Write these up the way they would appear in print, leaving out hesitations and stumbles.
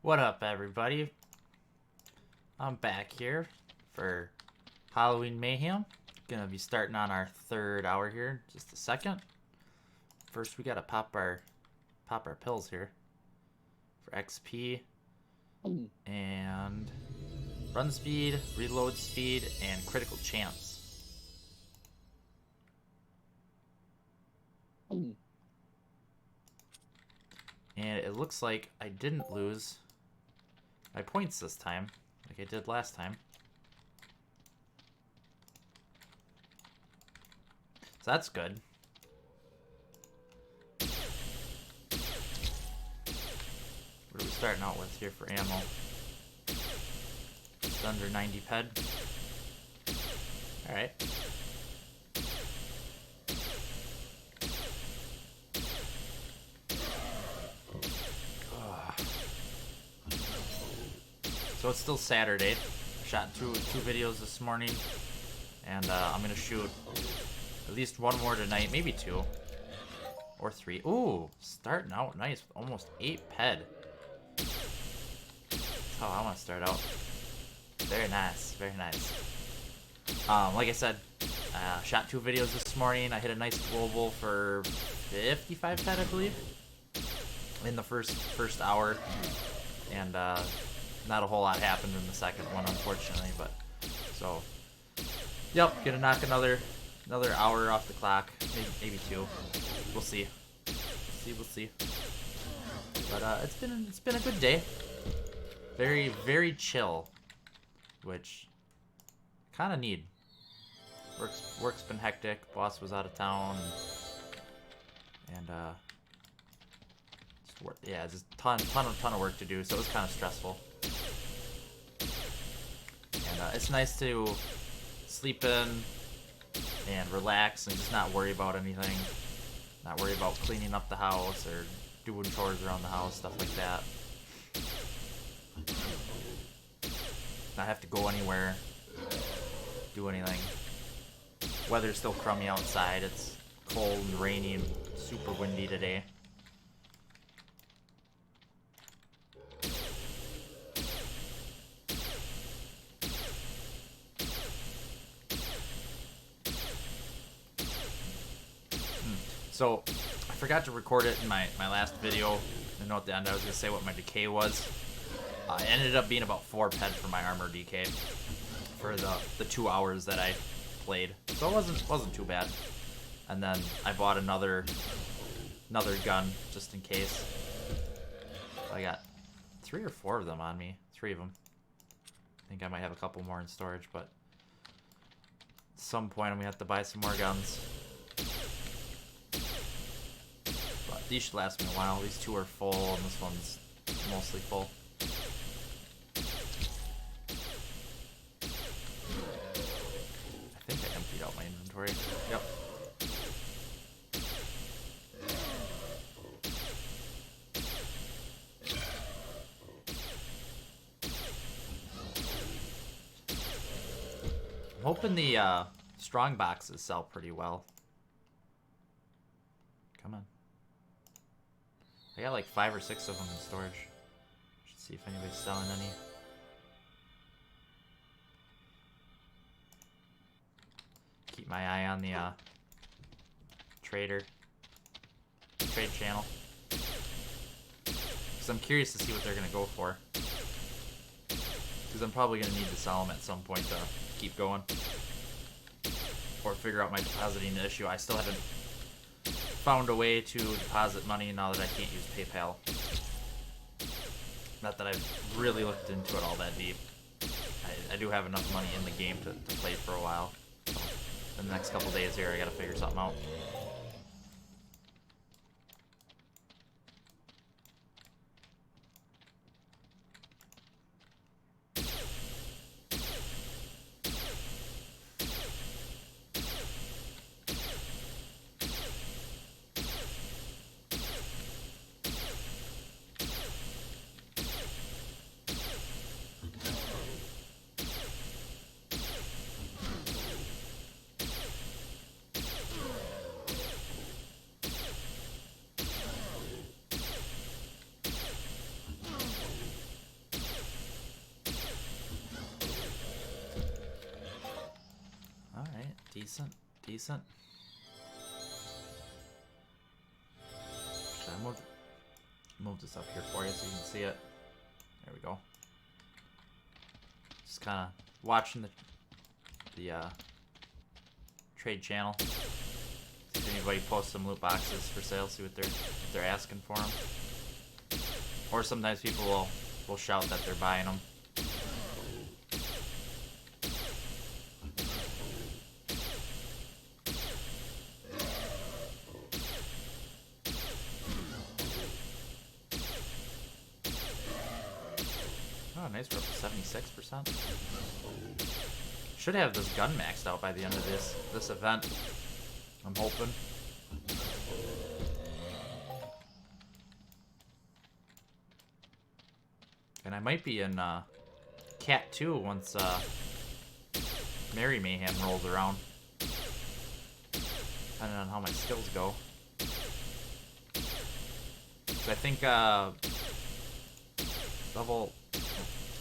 What up, everybody? I'm back here for Halloween Mayhem. Gonna be starting on our third hour here in just a second. First, we gotta pop our pills here for XP and run speed, reload speed, and critical chance. And it looks like I didn't lose my points this time, like I did last time. So that's good. What are we starting out with here for ammo? Just under 90 ped. Alright. So it's still Saturday. I shot two videos this morning, and I'm gonna shoot at least one more tonight, maybe two or three. Ooh, starting out nice with almost 8 ped. That's how I want to start out. Very nice, very nice. Like I said, shot 2 videos this morning. I hit a nice global for 55 ped, I believe, in the first hour, and not a whole lot happened in the second one, unfortunately. But so, yep, gonna knock another hour off the clock, maybe 2. We'll see. We'll see. But it's been a good day. Very, very chill, which kind of need. Work's been hectic. Boss was out of town, and just ton of work to do. So it was kind of stressful. And it's nice to sleep in and relax and just not worry about anything. Not worry about cleaning up the house or doing chores around the house, stuff like that. Not have to go anywhere, do anything. Weather's still crummy outside. It's cold and rainy and super windy today. So, I forgot to record it in my last video. I know at the end I was going to say what my decay was. It ended up being about 4 ped for my armor decay for the 2 hours that I played. So it wasn't too bad. And then I bought another gun just in case. I got 3 or 4 of them on me. 3 of them. I think I might have a couple more in storage, but at some point I'm going to have to buy some more guns. These should last me a while. These 2 are full, and this one's mostly full. I think I emptied out my inventory. Yep. I'm hoping the strong boxes sell pretty well. Come on. I got like 5 or 6 of them in storage. Should see if anybody's selling any. Keep my eye on the trade channel. Because I'm curious to see what they're going to go for. Because I'm probably going to need to sell them at some point to keep going. Or figure out my depositing issue. I still haven't found a way to deposit money now that I can't use PayPal. Not that I've really looked into it all that deep. I do have enough money in the game to play for a while. So in the next couple days here, I gotta figure something out. decent. Decent. Should I move this up here for you so you can see it? There we go. Just kind of watching the trade channel. See if anybody posts some loot boxes for sale. See what they're asking for them. Or sometimes people will shout that they're buying them. Oh, nice, we're up to 76%. Should have this gun maxed out by the end of this event. I'm hoping. And I might be in Cat 2 once Halloween Mayhem rolls around. Depending on how my skills go. So I think level...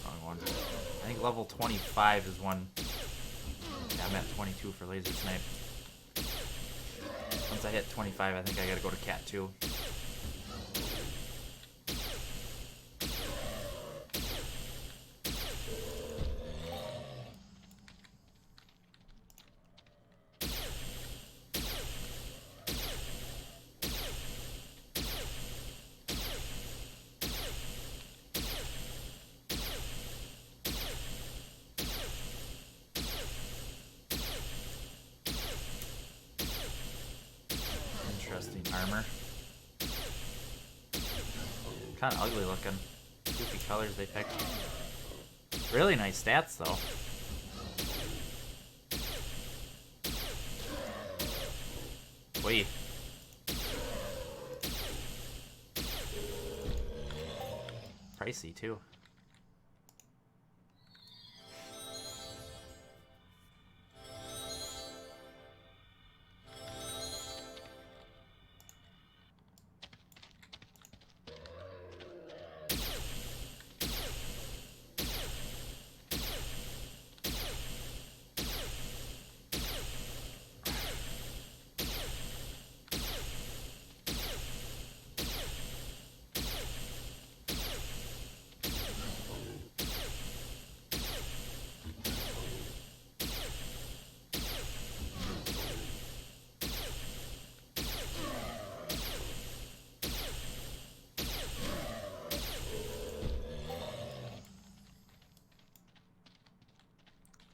wrong one. I think level 25 is one. Yeah, I'm at 22 for laser snipe. Once I hit 25, I think I gotta go to Cat 2. Interesting armor. Kind of ugly looking. Goofy colors they picked. Really nice stats though. Wait. Pricey too.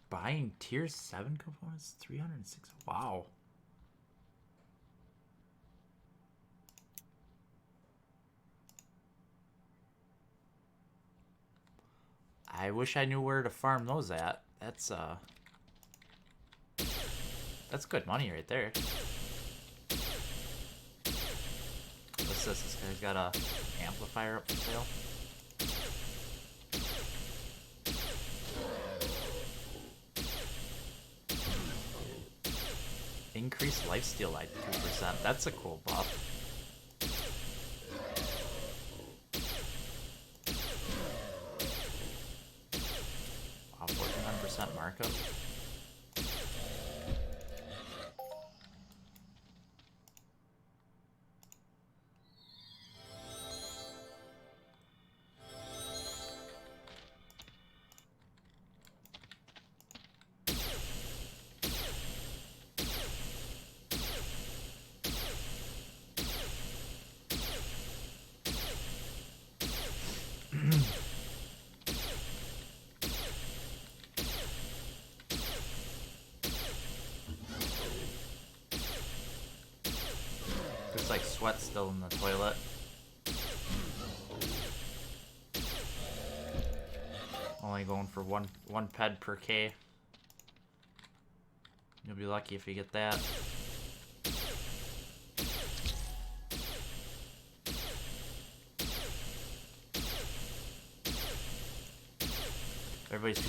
Buying tier 7 components, 306. Wow. I wish I knew where to farm those at. That's good money right there. What's this? This guy's got a amplifier up for sale. Increased lifesteal by 2%. That's a cool buff. Wow, 49% markup. Looks like sweat's still in the toilet. Only going for one ped per K. You'll be lucky if you get that. Everybody's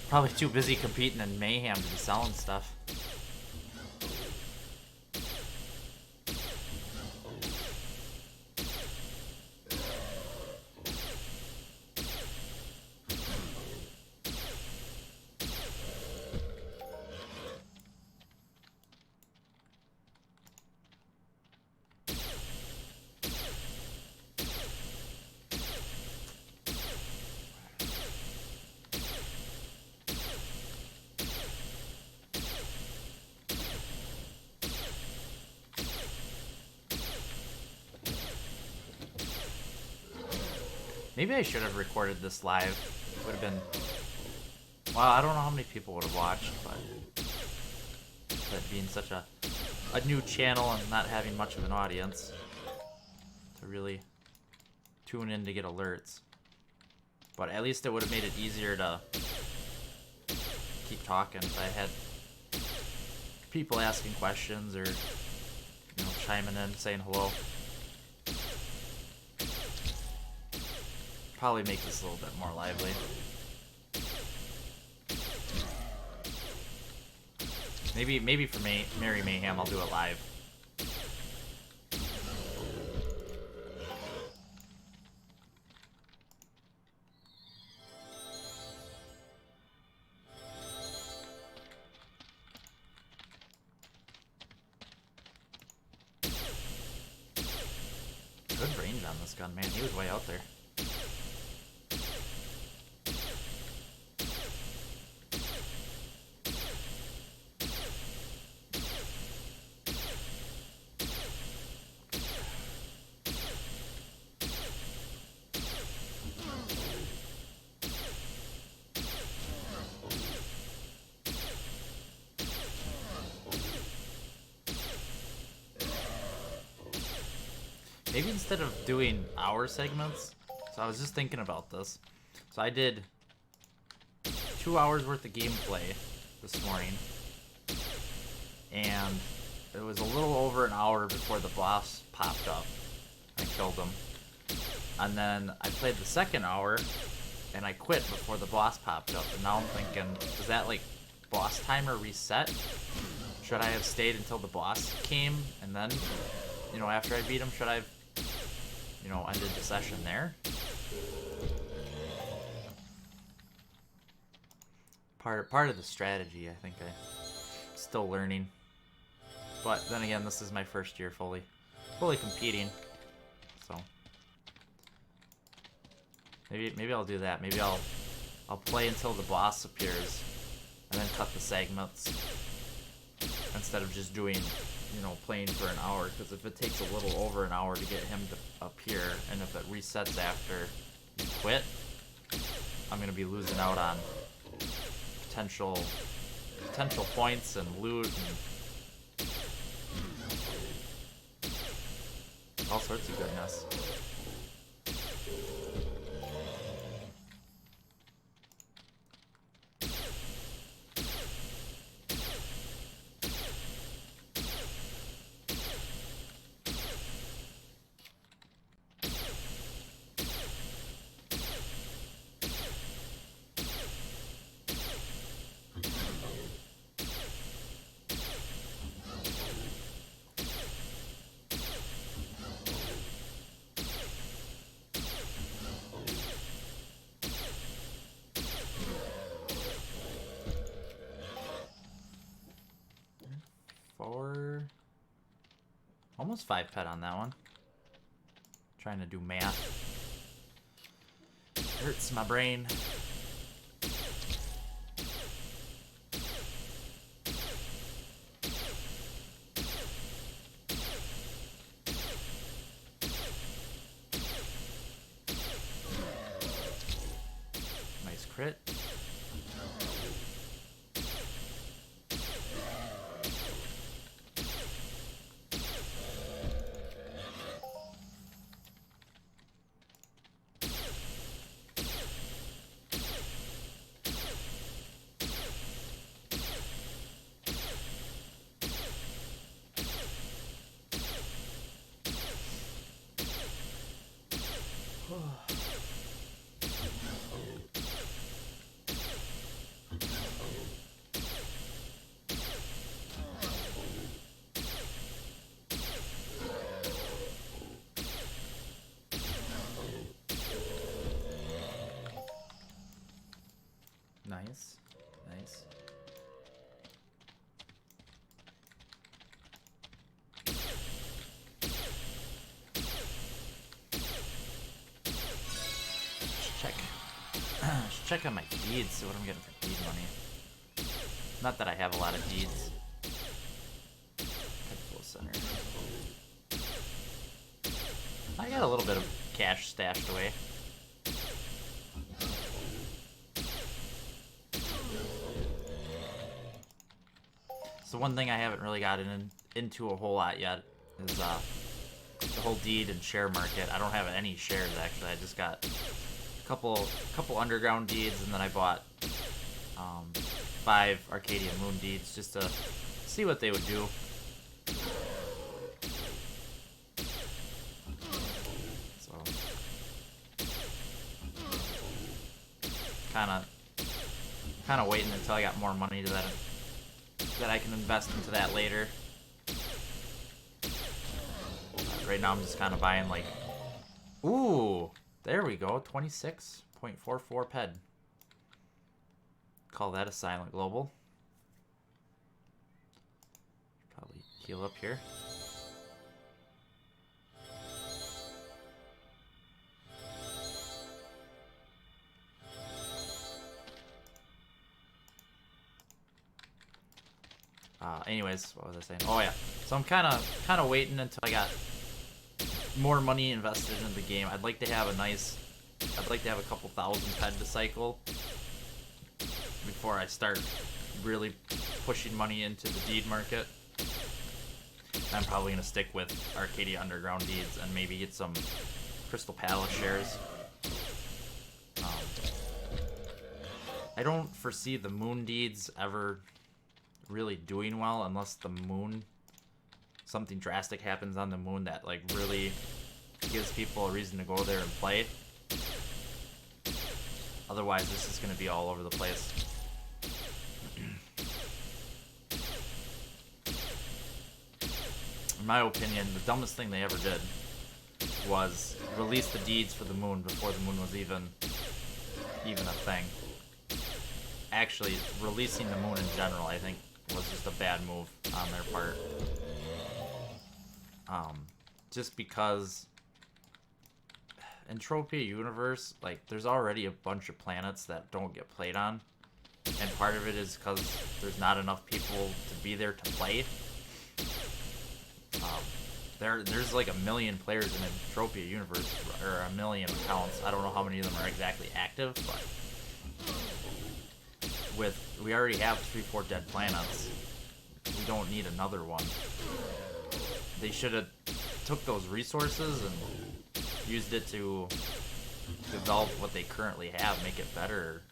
probably too busy competing in Mayhem to be selling stuff. Maybe I should have recorded this live. It would have been... Well, I don't know how many people would have watched, but... That being such a new channel and not having much of an audience to really tune in to get alerts. But at least it would have made it easier to keep talking if I had people asking questions or, you know, chiming in, saying hello. Probably make this a little bit more lively. Maybe for Merry Mayhem, I'll do it live. Good range on this gun, man. He was way out there. Maybe instead of doing hour segments, so I was just thinking about this. So I did 2 hours worth of gameplay this morning, and it was a little over an hour before the boss popped up. I killed him. And then I played the second hour, and I quit before the boss popped up. And now I'm thinking, does that like boss timer reset? Should I have stayed until the boss came, and then, you know, after I beat him, should I have, you know, ended the session there? Part of the strategy, I think I'm still learning. But then again, this is my first year fully competing, so maybe I'll do that. Maybe I'll play until the boss appears, and then cut the segments instead of just doing, you know, playing for an hour. Because if it takes a little over an hour to get him to appear, and if it resets after you quit, I'm gonna be losing out on potential points and loot and all sorts of goodness. Almost 5 pet on that one. Trying to do math. Hurts my brain. Nice crit. Nice, nice. Check on my deeds, see what I'm getting for deed money. Not that I have a lot of deeds. Full center. I got a little bit of cash stashed away. So one thing I haven't really gotten into a whole lot yet is the whole deed and share market. I don't have any shares actually. I just got a couple underground deeds, and then I bought 5 Arcadia Moon deeds just to see what they would do. So kind of waiting until I got more money to that I can invest into that later. Right now I'm just kind of buying like, ooh, there we go, 26.44 ped. Call that a silent global. Probably heal up here. Anyways, what was I saying? Oh yeah, so I'm kind of waiting until I got more money invested in the game. I'd like to have a couple thousand ped to cycle before I start really pushing money into the deed market. I'm probably gonna stick with Arcadia Underground deeds and maybe get some Crystal Palace shares. I don't foresee the moon deeds ever really doing well unless the moon, something drastic happens on the moon that like really gives people a reason to go there and play. Otherwise this is going to be all over the place. In my opinion, the dumbest thing they ever did was release the deeds for the moon before the moon was even a thing. Actually, releasing the moon in general, I think, was just a bad move on their part. Just because Entropia Universe, like, there's already a bunch of planets that don't get played on, and part of it is because there's not enough people to be there to play. There's like 1 million players in Entropia Universe, or 1 million accounts. I don't know how many of them are exactly active, but we already have 3-4 dead planets. We don't need another one. They should have took those resources and used it to develop what they currently have, make it better,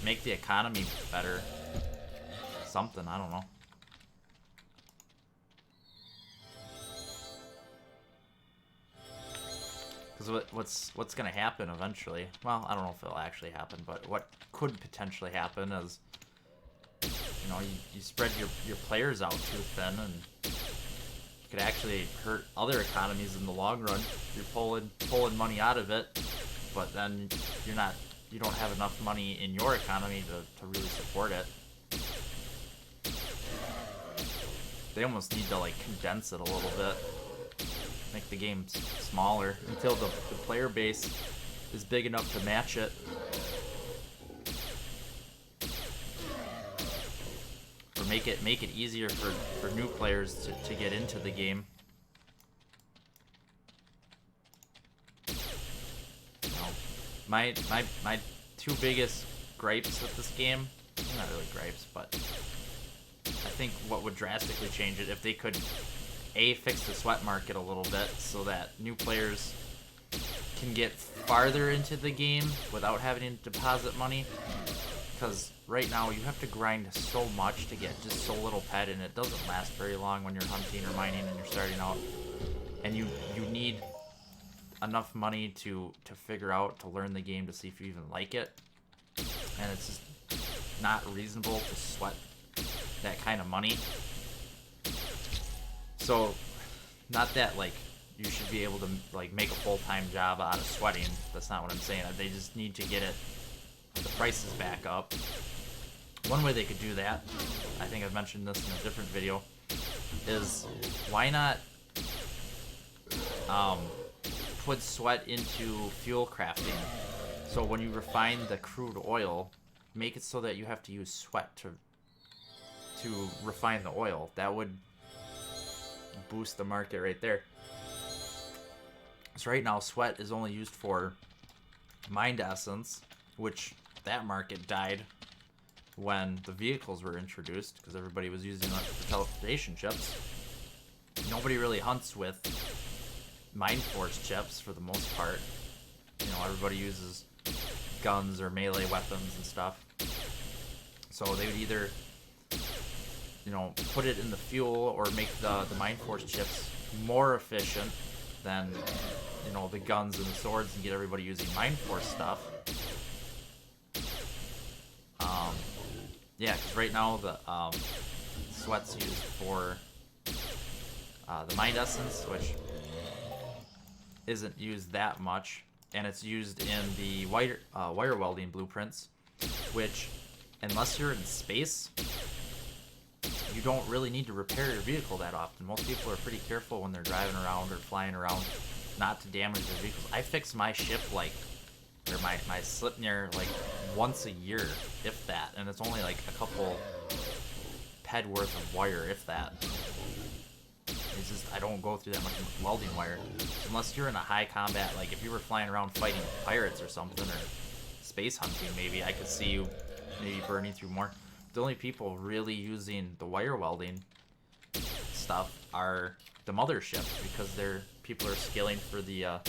make the economy better. Something, I don't know. Because what's gonna happen eventually? Well, I don't know if it'll actually happen, but what could potentially happen is, you know, you spread your players out too thin, and you could actually hurt other economies in the long run. You're pulling money out of it, but then you don't have enough money in your economy to really support it. They almost need to like condense it a little bit. Make the game smaller until the player base is big enough to match it. Or make it easier for new players to get into the game. You know, my 2 biggest gripes with this game, not really gripes, but I think what would drastically change it if they could fix the sweat market a little bit so that new players can get farther into the game without having to deposit money. Because right now you have to grind so much to get just so little ped, and it doesn't last very long when you're hunting or mining and you're starting out. And you need enough money to figure out, to learn the game, to see if you even like it. And it's just not reasonable to sweat that kind of money. So, not that like you should be able to like make a full-time job out of sweating. That's not what I'm saying. They just need to get the prices back up. One way they could do that, I think I've mentioned this in a different video, is why not put sweat into fuel crafting? So when you refine the crude oil, make it so that you have to use sweat to refine the oil. That would boost the market right there. So right now sweat is only used for mined essence, which that market died when the vehicles were introduced, because everybody was using them for teleportation chips. Nobody really hunts with Mind Force chips for the most part. You know, everybody uses guns or melee weapons and stuff. So they would either, you know, put it in the fuel or make the Mind Force chips more efficient than, you know, the guns and the swords and get everybody using Mind Force stuff. Yeah, because right now the sweat's used for the Mind Essence, which isn't used that much, and it's used in the wire welding blueprints, which, unless you're in space, you don't really need to repair your vehicle that often. Most people are pretty careful when they're driving around or flying around not to damage their vehicles. I fix my ship or my Slipnir once a year, if that, and it's only like a couple ped worth of wire, if that. It's just, I don't go through that much welding wire. Unless you're in a high combat, like if you were flying around fighting pirates or something, or space hunting, maybe I could see you maybe burning through more. The only people really using the wire welding stuff are the mothership, because people are scaling for the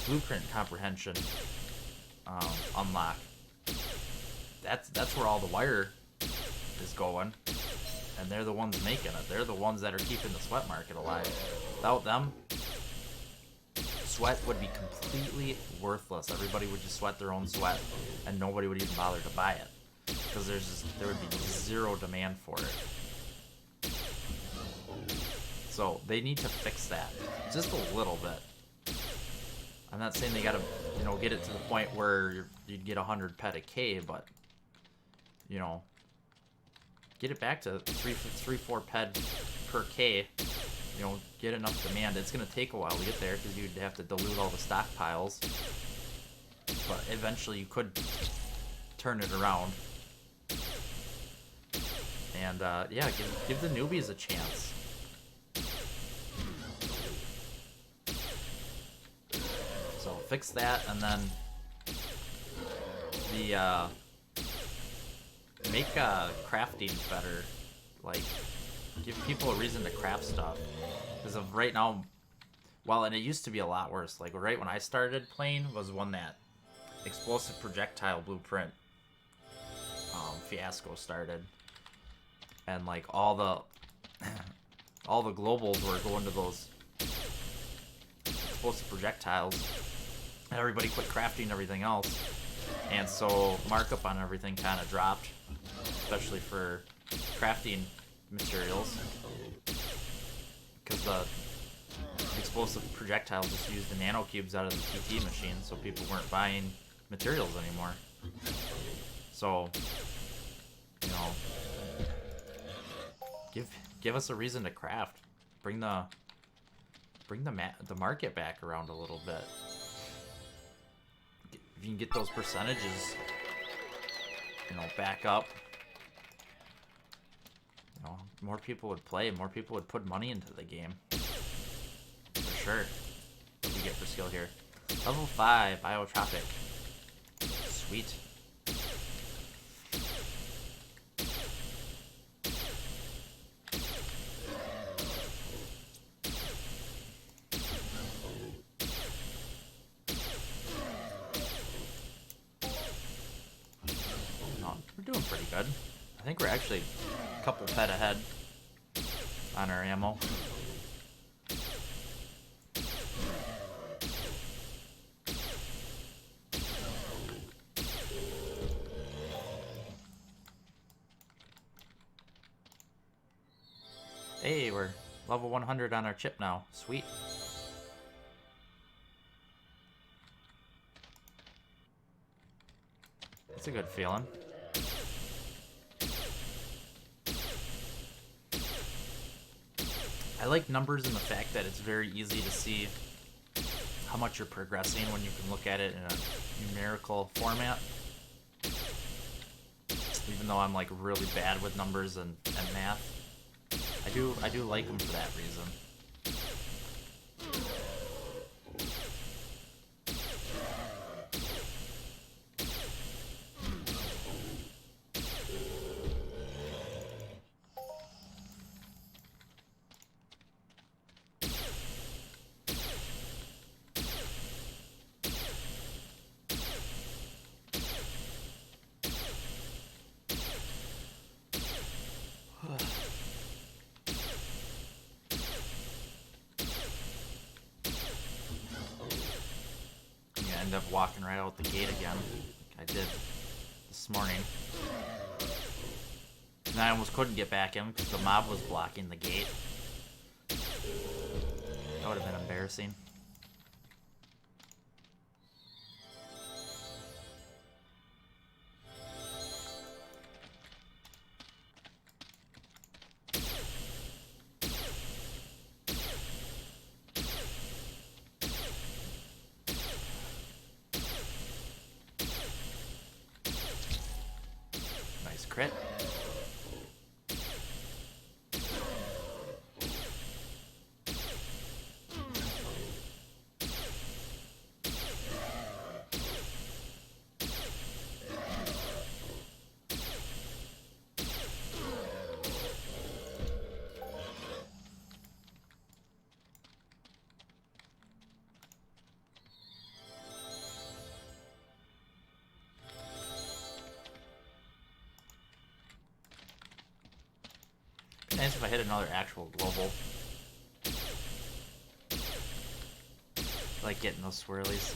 blueprint comprehension unlock. That's where all the wire is going, and they're the ones making it. They're the ones that are keeping the sweat market alive. Without them, sweat would be completely worthless. Everybody would just sweat their own sweat, and nobody would even bother to buy it, because there would be zero demand for it. So they need to fix that just a little bit. I'm not saying they gotta, you know, get it to the point where you'd get 100 pet a K, but, you know, get it back to 3-4 ped per K. You know, get enough demand. It's gonna take a while to get there, because you'd have to dilute all the stockpiles, but eventually you could turn it around. And yeah, give the newbies a chance. So fix that, and then the make crafting better. Like, give people a reason to craft stuff. Because of right now, well, and it used to be a lot worse. Like right when I started playing was when that explosive projectile blueprint fiasco started, and like all the globals were going to those explosive projectiles, and everybody quit crafting everything else, and so markup on everything kind of dropped, especially for crafting materials, because the explosive projectile just used the nanocubes out of the TT machine, so people weren't buying materials anymore. So, you know, give us a reason to craft. Bring the market back around a little bit. If you can get those percentages, you know, back up, you know, more people would play, more people would put money into the game. For sure. What do we get for skill here? Level 5, Biotropic. Sweet. We're doing pretty good. I think we're actually a couple pet ahead on our ammo. Hey, we're level 100 on our chip now. Sweet. That's a good feeling. I like numbers in the fact that it's very easy to see how much you're progressing when you can look at it in a numerical format. Even though I'm like really bad with numbers and math, I do like them for that reason. end up walking right out the gate again. Like I did this morning. And I almost couldn't get back in because the mob was blocking the gate. That would have been embarrassing. Nice crit. Nice if I hit another actual global. I like getting those swirlies.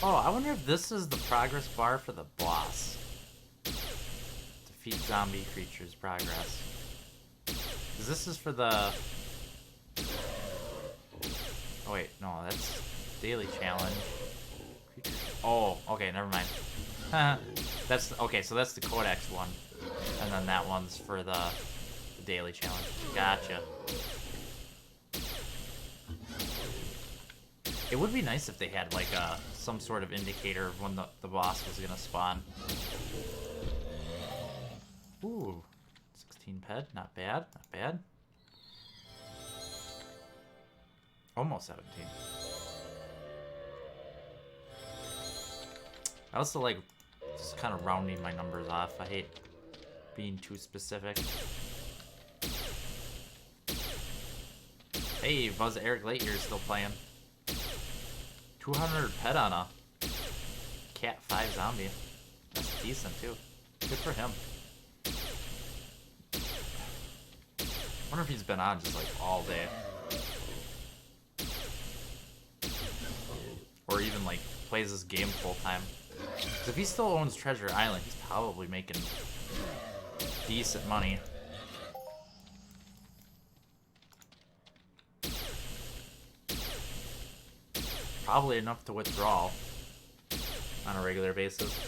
Oh, I wonder if this is the progress bar for the boss. Defeat zombie creatures progress. Because this is for the... Oh wait, no, that's daily challenge. Creatures. Oh, okay, never mind. That's okay, so that's the codex one. And then that one's for the daily challenge. Gotcha. It would be nice if they had like some sort of indicator of when the boss was gonna spawn. Ooh, 16 ped, not bad, not bad. Almost 17. I also like just kind of rounding my numbers off. I hate being too specific. Hey, Buzz Eric Lightyear is still playing. 200 pet on a Cat 5 zombie. That's decent too. Good for him. Wonder if he's been on just like all day. Or even like plays this game full time. Because if he still owns Treasure Island, he's probably making decent money. Probably enough to withdraw on a regular basis.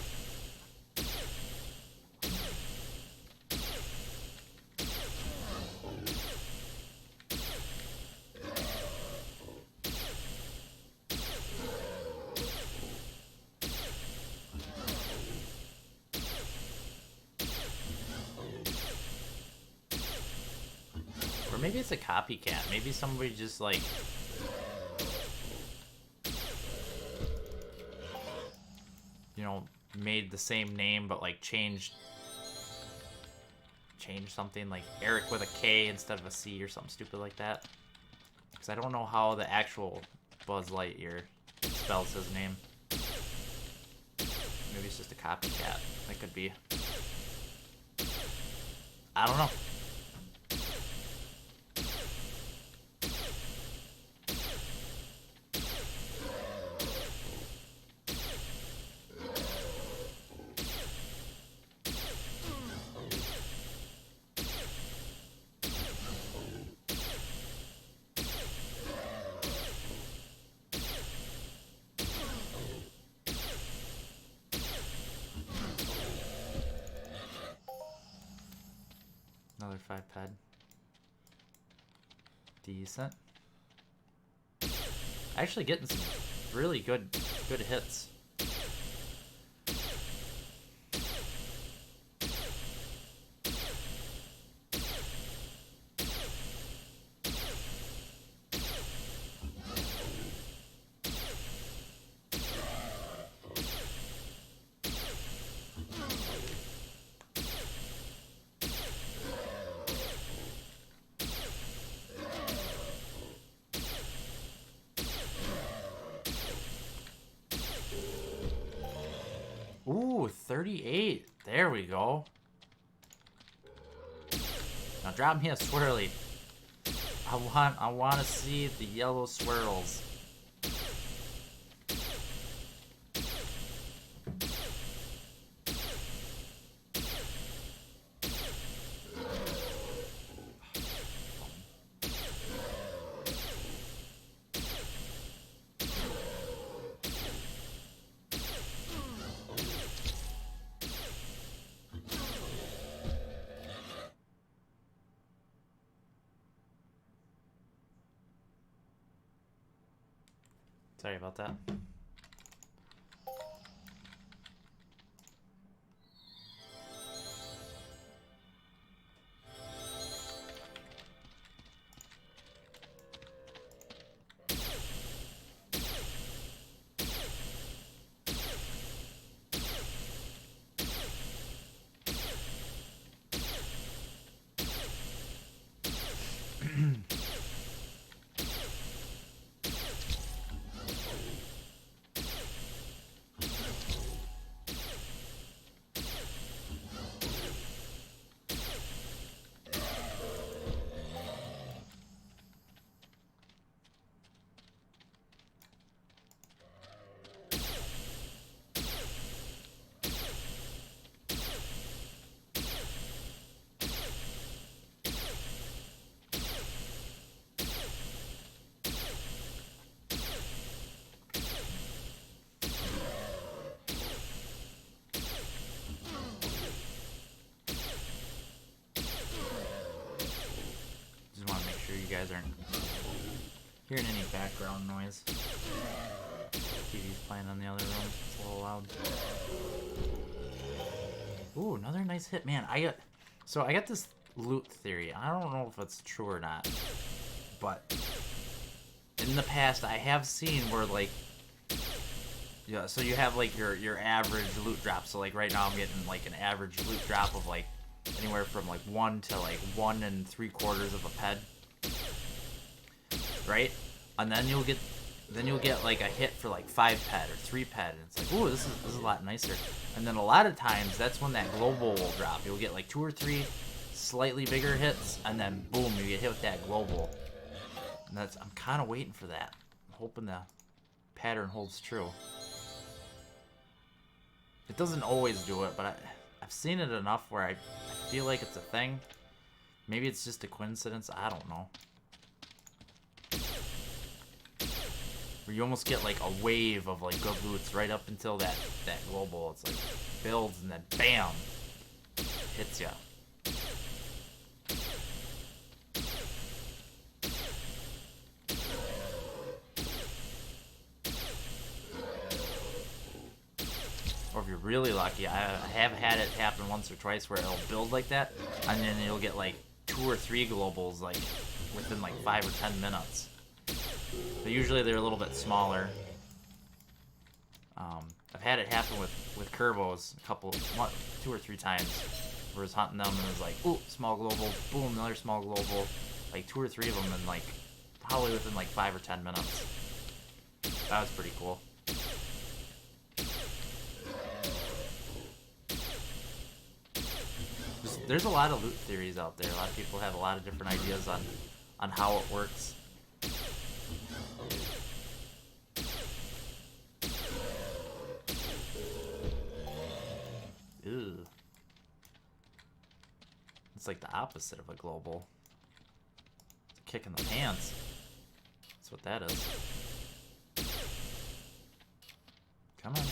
Or maybe it's a copycat. Maybe somebody just like... you know, made the same name but like changed something like Eric with a K instead of a C or something stupid like that. Because I don't know how the actual Buzz Lightyear spells his name. Maybe it's just a copycat. That could be. I don't know. Another 5 ped. Decent. Actually getting some really good hits. 38. There we go. Now drop me a swirly. I want to see the yellow swirls. Sorry about that. You guys aren't hearing any background noise. TV's playing in the other room. It's a little loud. Ooh, another nice hit, man. I got this loot theory. I don't know if it's true or not, but in the past I have seen where like, yeah. So you have like your average loot drop. So like right now I'm getting like an average loot drop of like anywhere from like 1 to like 1 3/4 of a ped. Right? And then you'll get like a hit for like 5 ped or 3 ped, and it's like, ooh, this is a lot nicer. And then a lot of times that's when that global will drop. You'll get like 2 or 3 slightly bigger hits, and then boom, you get hit with that global. And I'm kind of waiting for that. I'm hoping the pattern holds true. It doesn't always do it, but I've seen it enough where I feel like it's a thing. Maybe it's just a coincidence. I don't know. Where you almost get like a wave of like good loots right up until that global. It's like builds and then bam, hits ya. Or if you're really lucky, I have had it happen once or twice where it'll build like that, and then you'll get like 2 or 3 globals like within like 5 or 10 minutes. But usually they're a little bit smaller. I've had it happen with Kerbos 2 or 3 times. Where I was hunting them and it was like, ooh, small global, boom, another small global, like 2 or 3 of them in like probably within like 5 or 10 minutes. That was pretty cool. There's a lot of loot theories out there. A lot of people have a lot of different ideas on how it works. Ew. It's like the opposite of a global. It's a kick in the pants. That's what that is. Come on.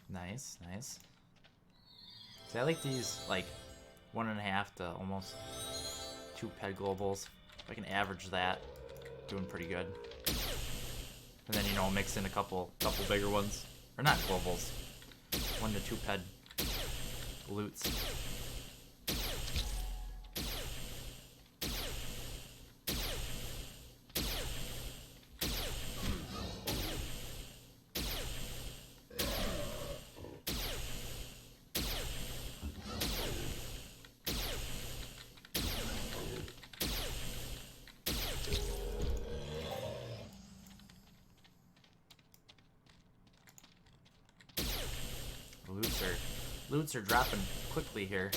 Nice, nice. See, I like these, like, 1.5 to almost 2 ped globals. If I can average that, doing pretty good. And then, you know, mix in a couple bigger ones. Or not globals. 1 to 2 ped loots. Loots are dropping quickly here.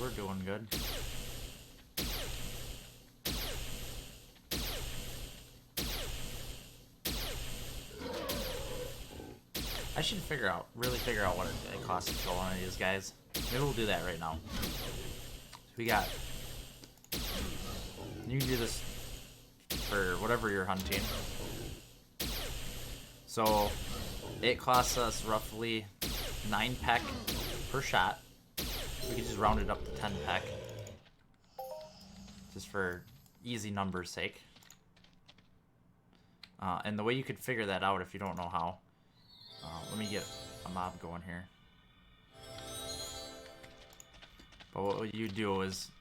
We're doing good. I should really figure out what it costs to kill one of these guys. Maybe we'll do that right now. We got. You can do this for whatever you're hunting. So it costs us roughly 9 peck per shot. We can just round it up to 10 peck. Just for easy numbers' sake. And the way you could figure that out if you don't know how. Let me get a mob going here. But what you do is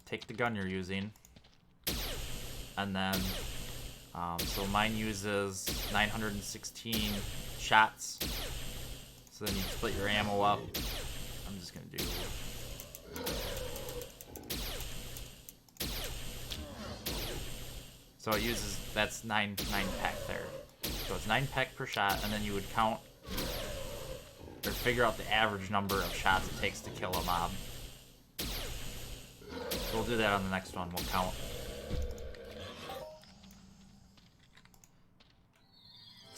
take the gun you're using. And then, so mine uses 916 shots. So then you split your ammo up. I'm just gonna do. So it uses, that's 9 peck there. So it's 9 peck per shot, and then you would count or figure out the average number of shots it takes to kill a mob. So we'll do that on the next one. We'll count.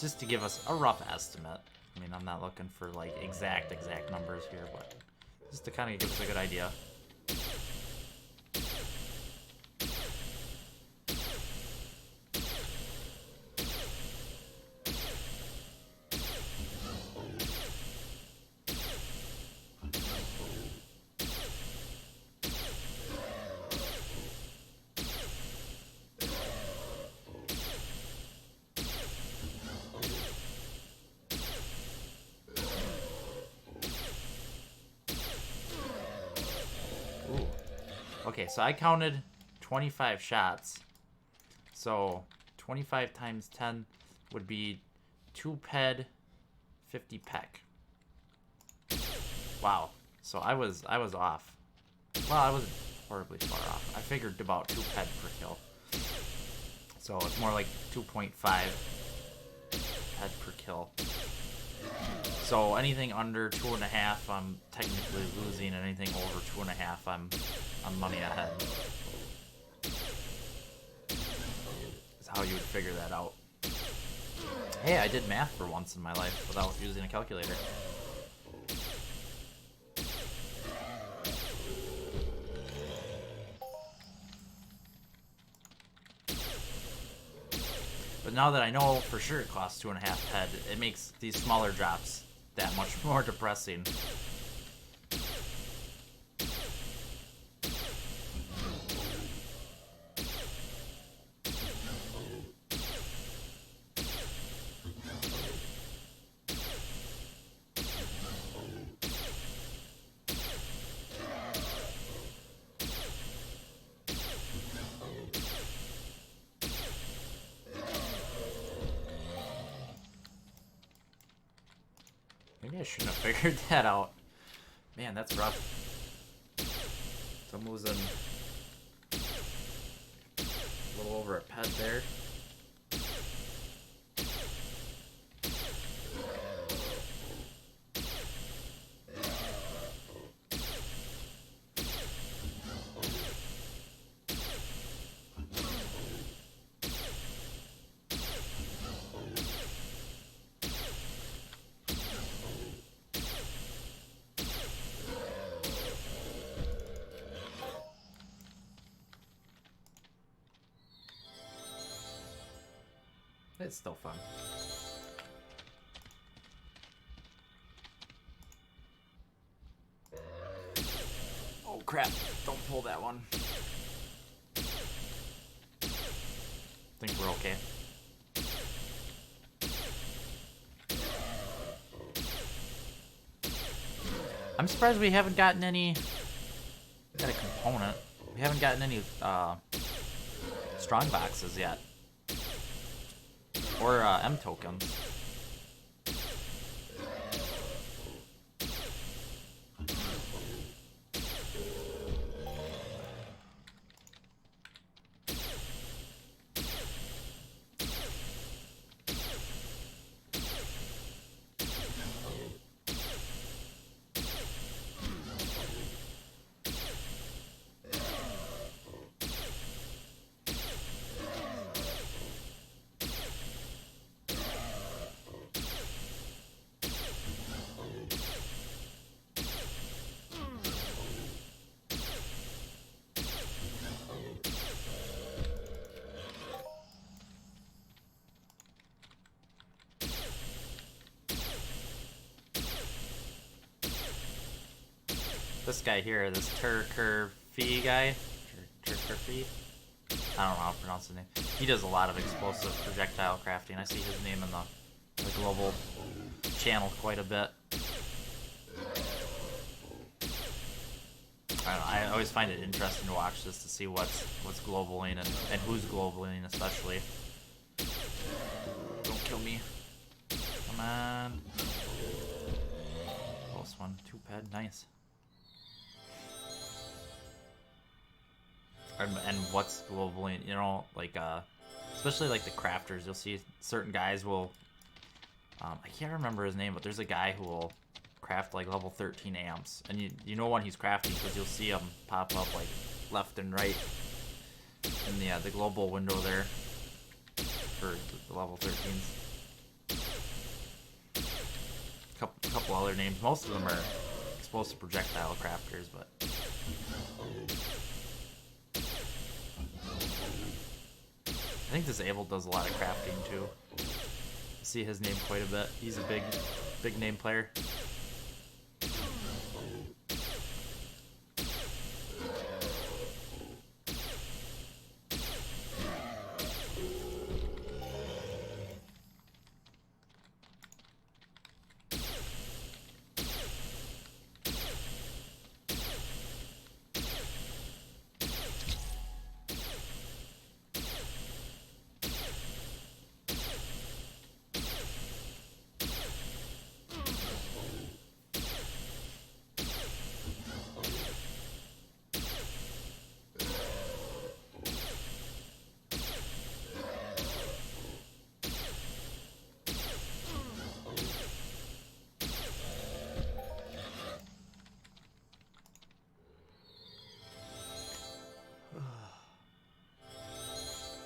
Just to give us a rough estimate. I mean, I'm not looking for like exact numbers here, but just to kind of give us a good idea. Okay, so I counted 25 shots. So 25 times 10 would be 2 ped, 50 peck. Wow. So I was off. Well, I wasn't horribly far off. I figured about 2 ped per kill. So it's more like 2.5 ped per kill. So anything under 2.5, I'm technically losing, and anything over 2.5, I'm money ahead. That's how you would figure that out. Hey, I did math for once in my life without using a calculator. But now that I know for sure it costs 2.5 ped, it makes these smaller drops that much more depressing. Maybe I shouldn't have figured that out. Man, that's rough. So I'm losing a little over a ped there. It's still fun. Oh crap, don't pull that one. Think we're okay. surprised we haven't gotten any. Got a component. We haven't gotten any strong boxes yet, or M tokens. This guy here, this Turkurfi guy, Turkurfi, I don't know how to pronounce his name. He does a lot of explosive projectile crafting. I see his name in the global channel quite a bit. I don't know, I always find it interesting to watch this to see what's globaling and who's globaling especially. Don't kill me. Come on. Close one. 2-ped, nice. And what's globaling, you know, like, especially like the crafters, you'll see certain guys will, I can't remember his name, but there's a guy who will craft like level 13 amps, and you know when he's crafting because you'll see him pop up like left and right in the global window there for the level 13s. Couple other names, most of them are explosive projectile crafters, but I think Disabled does a lot of crafting too. I see his name quite a bit. He's a big name player.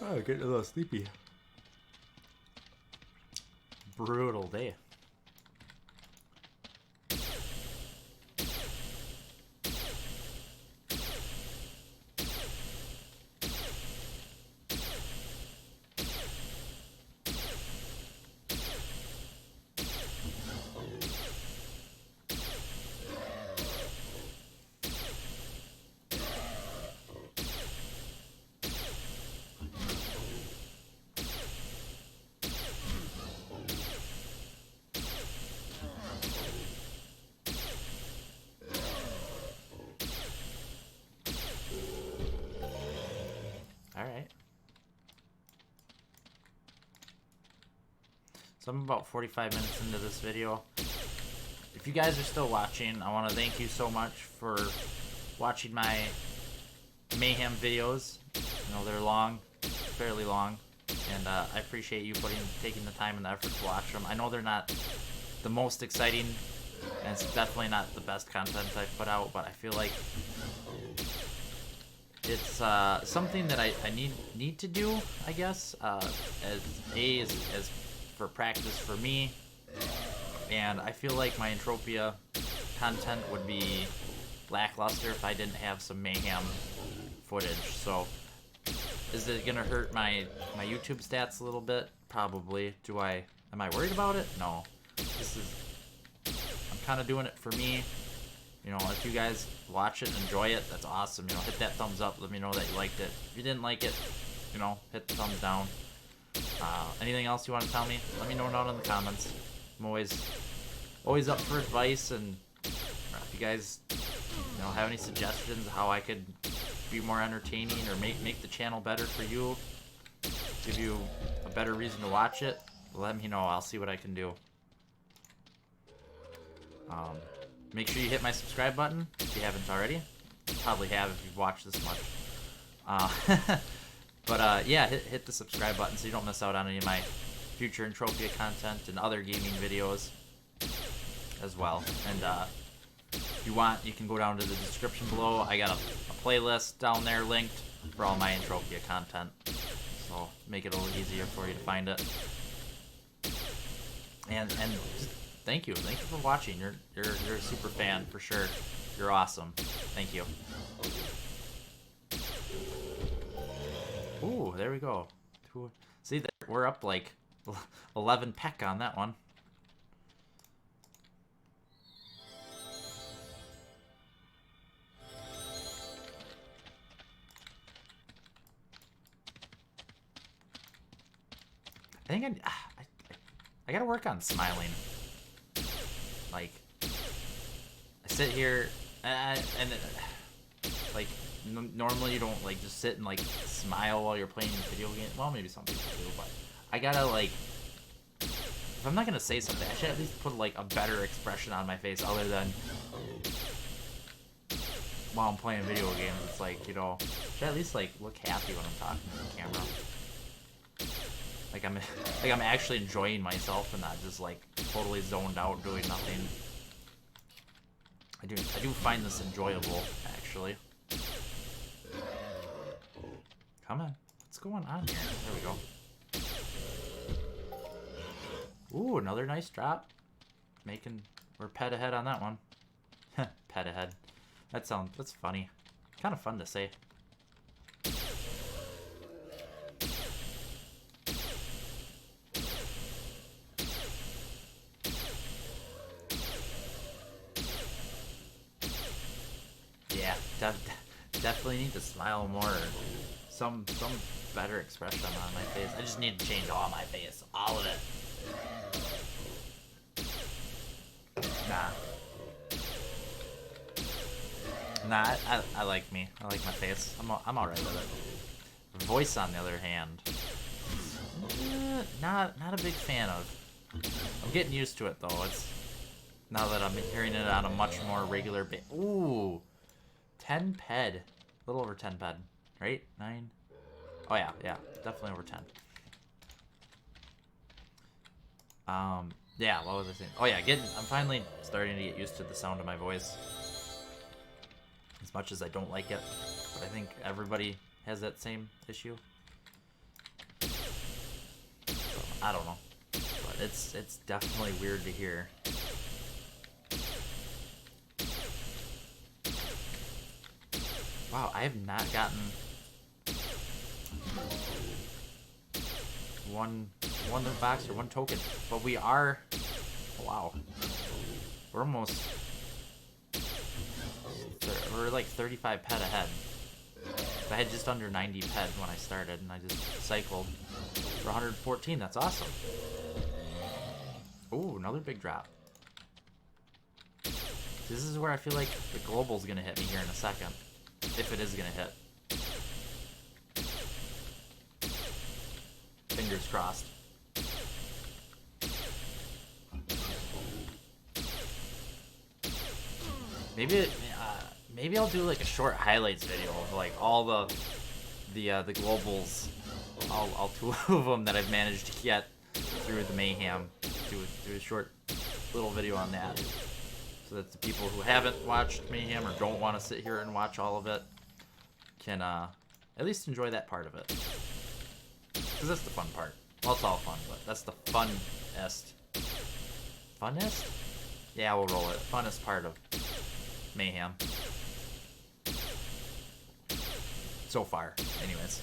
Oh, getting a little sleepy. Brutal day. Alright. So I'm about 45 minutes into this video. If you guys are still watching, I want to thank you so much for watching my Mayhem videos. You know, they're long, fairly long, and I appreciate you taking the time and the effort to watch them. I know they're not the most exciting, and it's definitely not the best content I've put out, but I feel like it's something that I need to do, I guess, as for practice for me, and I feel like my Entropia content would be lackluster if I didn't have some Mayhem footage. So, is it gonna hurt my YouTube stats a little bit? Probably. Am I worried about it? No. I'm kind of doing it for me. You know, if you guys watch it and enjoy it, that's awesome. You know, hit that thumbs up. Let me know that you liked it. If you didn't like it, you know, hit the thumbs down. Anything else you want to tell me? Let me know down in the comments. I'm always up for advice, and if you guys, have any suggestions how I could be more entertaining or make the channel better for you, give you a better reason to watch it, let me know. I'll see what I can do. Make sure you hit my subscribe button if you haven't already. You probably have if you've watched this much. But yeah, hit the subscribe button so you don't miss out on any of my future Entropia content and other gaming videos as well. And if you want, you can go down to the description below. I got a playlist down there linked for all my Entropia content, so make it a little easier for you to find it. And just thank you for watching. You're a super fan for sure. You're awesome. Thank you. Ooh, there we go. See, we're up like 11 peck on that one. I think I gotta work on smiling. Like, I sit here and like normally you don't like just sit and like smile while you're playing video games. Well, maybe some people do, but I gotta like, if I'm not gonna say something, I should at least put like a better expression on my face other than while I'm playing video games. It's like, I should at least like look happy when I'm talking to the camera. Like I'm actually enjoying myself and not just like totally zoned out doing nothing. I do find this enjoyable, actually. Come on, what's going on here? There we go. Ooh, another nice drop. We're pet ahead on that one. Pet ahead. That's funny. Kind of fun to say. Definitely need to smile more. Some better expression on my face. I just need to change all my face, all of it. Nah. I like me. I like my face. I'm alright with it. Voice, on the other hand, not a big fan of. I'm getting used to it though. It's now that I'm hearing it on a much more regular basis. Ooh. 10 ped. A little over 10 ped. Right? 9? Oh yeah, definitely over 10. Yeah, what was I saying? Oh yeah, I'm finally starting to get used to the sound of my voice. As much as I don't like it. But I think everybody has that same issue. So, I don't know. But it's definitely weird to hear. Wow, I have not gotten one loot box or one token, but we are. Wow, we're like 35 ped ahead. I had just under 90 ped when I started, and I just cycled for 114. That's awesome. Ooh, another big drop. This is where I feel like the global's gonna hit me here in a second. If it is gonna hit. Fingers crossed. Maybe I'll do like a short highlights video of like all the globals, all 2 of them that I've managed to get through the Mayhem. Do a short little video on that. So that the people who haven't watched Mayhem or don't want to sit here and watch all of it can at least enjoy that part of it. Because that's the fun part. Well, it's all fun, but that's the funnest. Funnest? Yeah, we'll roll it. Funnest part of Mayhem. So far, anyways.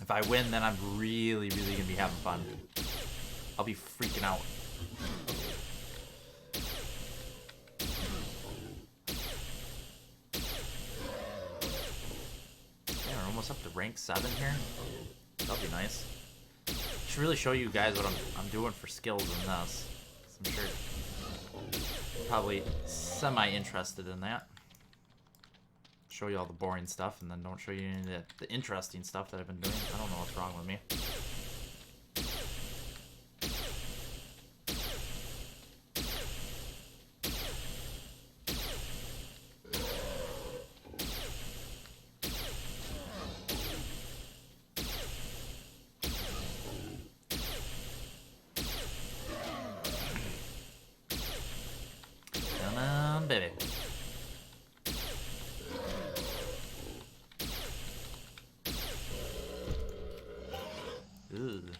If I win, then I'm really going to be having fun. I'll be freaking out. Almost up to rank 7 here. That'll be nice. Should really show you guys what I'm doing for skills in this. I'm sure probably semi-interested in that. Show you all the boring stuff and then don't show you any of the interesting stuff that I've been doing. I don't know what's wrong with me. Come on, baby. Ugh.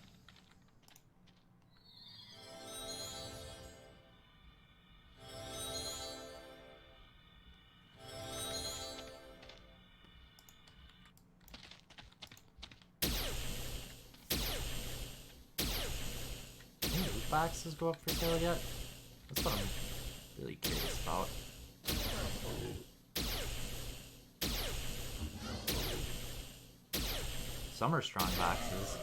Any loot boxes go up for sale yet? That's what I'm really curious about. Some are strong boxes.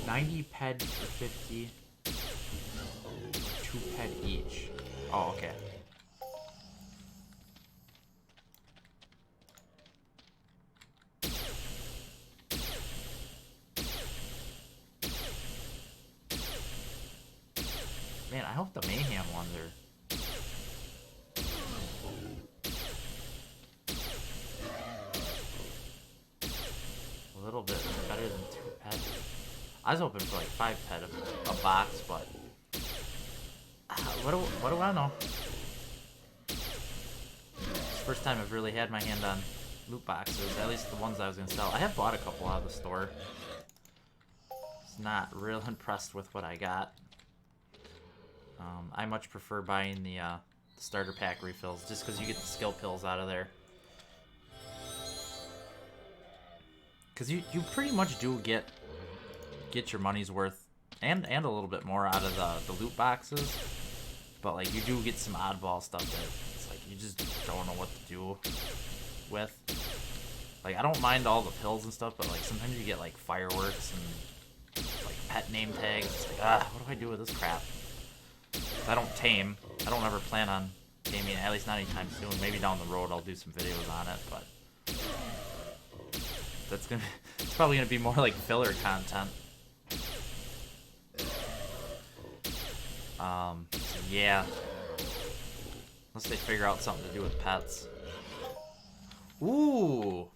$90 ped for 50. 2 ped each. Oh, okay. Man, I hope the Mayhem ones are... a little bit better than 2 ped. I was hoping for like 5 ped a box, but... what do I know? It's the first time I've really had my hand on loot boxes, at least the ones I was going to sell. I have bought a couple out of the store. Just not real impressed with what I got. I much prefer buying the starter pack refills, just because you get the skill pills out of there. Because you pretty much do get your money's worth, and a little bit more out of the loot boxes. But like you do get some oddball stuff that it's like you just don't know what to do with. Like I don't mind all the pills and stuff, but like sometimes you get like fireworks and like pet name tags. It's like what do I do with this crap? I don't tame. I don't ever plan on taming, at least not anytime soon. Maybe down the road I'll do some videos on it, but it's probably gonna be more like filler content. So yeah. Unless they figure out something to do with pets. Ooh,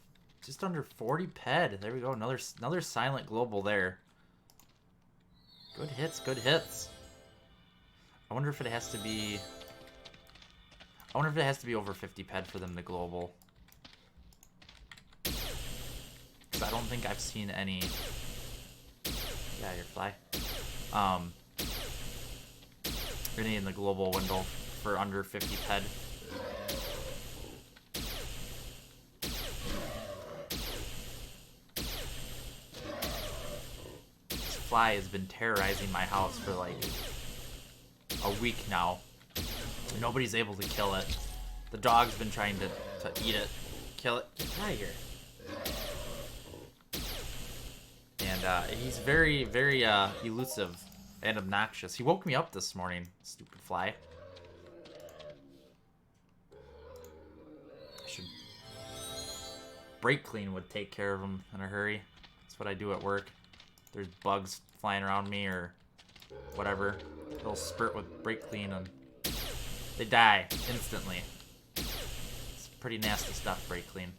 just under 40 ped. There we go. Another silent global there. Good hits. Good hits. I wonder if it has to be... I wonder if it has to be over 50 ped for them to global. Because I don't think I've seen any... Yeah, your fly. Any in the global window for under 50 ped. This fly has been terrorizing my house for like... a week now. Nobody's able to kill it. The dog's been trying to eat it. Kill it. Get out of here. And he's very, very elusive and obnoxious. He woke me up this morning, stupid fly. I should... brake clean would take care of him in a hurry. That's what I do at work. There's bugs flying around me or whatever. They'll spurt with brake clean and they die instantly. It's pretty nasty stuff, brake clean.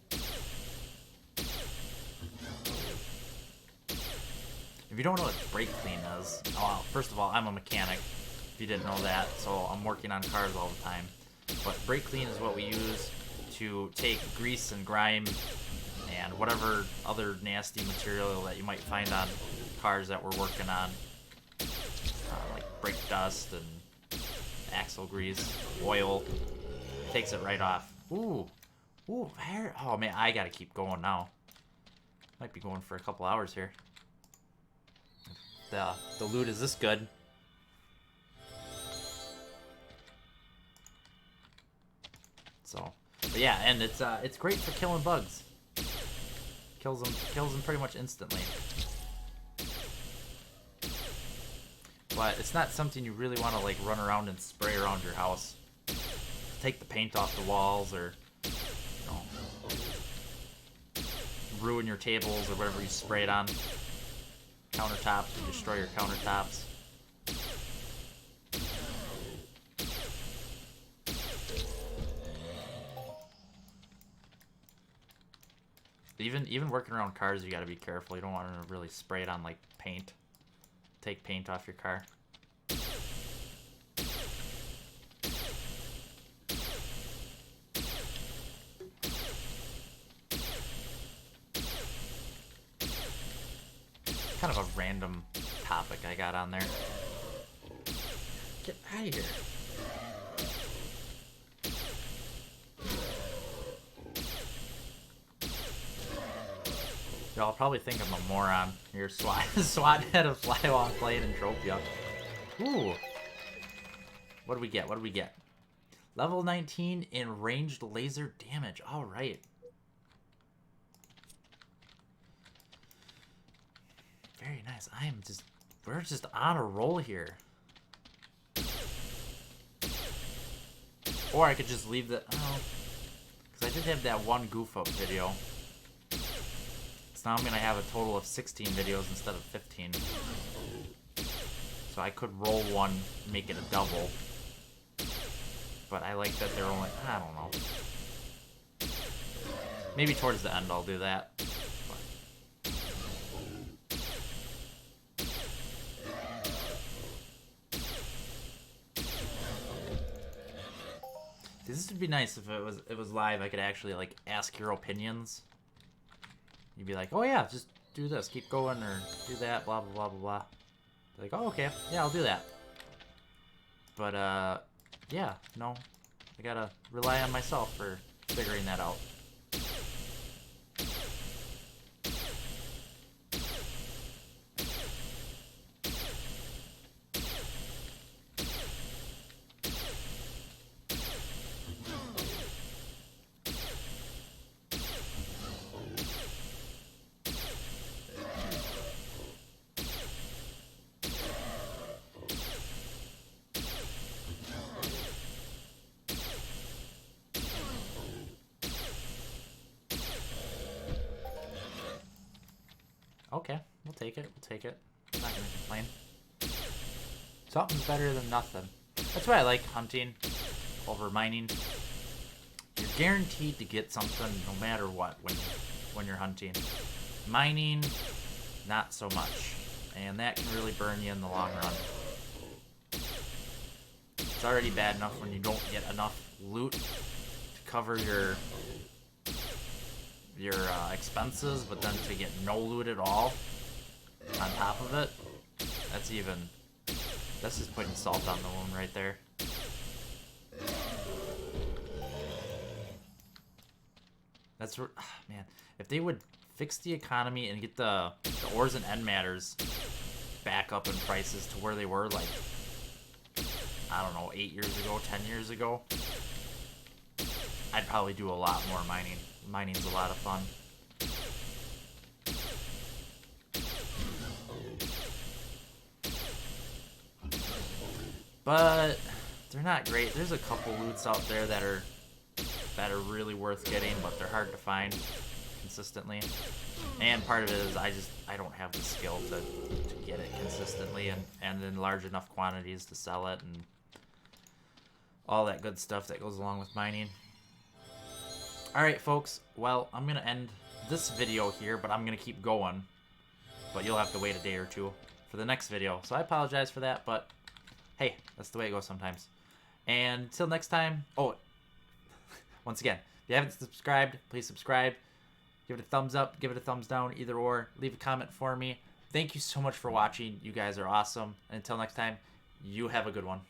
If you don't know what brake clean is, well, first of all, I'm a mechanic, if you didn't know that, so I'm working on cars all the time. But brake clean is what we use to take grease and grime and whatever other nasty material that you might find on cars that we're working on. Like brake dust and axle grease, oil. Takes it right off. Ooh. Ooh, hair. Oh man, I gotta keep going now. Might be going for a couple hours here. The loot is this good. So, but yeah, and it's great for killing bugs. Kills them pretty much instantly. But it's not something you really want to like run around and spray around your house. Take the paint off the walls, or you know, ruin your tables or whatever you spray it on. Countertops, or destroy your countertops. Even working around cars, you gotta be careful. You don't want to really spray it on like paint. Take paint off your car. Kind of a random topic I got on there. Get out of here. Y'all probably think I'm a moron. You're SWAT head of fly while I'm playing Entropia. Ooh. What do we get? What do we get? Level 19 in ranged laser damage. Alright. Very nice. We're just on a roll here. Or I could just leave the, oh. Because I did have that one goof up video. So now I'm going to have a total of 16 videos instead of 15. So I could roll one, make it a double. But I like that they're only, I don't know. Maybe towards the end I'll do that. This would be nice if it was live. I could actually like ask your opinions. You'd be like, oh yeah, just do this, keep going, or do that, blah blah blah blah blah. Like, oh okay, yeah, I'll do that. But yeah, no, I gotta rely on myself for figuring that out. Okay, we'll take it. We'll take it. I'm not gonna complain. Something's better than nothing. That's why I like hunting over mining. You're guaranteed to get something no matter what when you're hunting. Mining, not so much. And that can really burn you in the long run. It's already bad enough when you don't get enough loot to cover your expenses, but then to get no loot at all on top of it, that's just putting salt on the wound right there. That's man, if they would fix the economy and get the ores and end matters back up in prices to where they were like, I don't know, 8 years ago, 10 years ago, I'd probably do a lot more mining. Mining's a lot of fun. But they're not great. There's a couple loots out there that are really worth getting, but they're hard to find consistently. And part of it is I don't have the skill to get it consistently and in large enough quantities to sell it and all that good stuff that goes along with mining. Alright folks, well, I'm going to end this video here, but I'm going to keep going. But you'll have to wait a day or two for the next video. So I apologize for that, but hey, that's the way it goes sometimes. And until next time, oh, once again, if you haven't subscribed, please subscribe. Give it a thumbs up, give it a thumbs down, either or. Leave a comment for me. Thank you so much for watching. You guys are awesome. And until next time, you have a good one.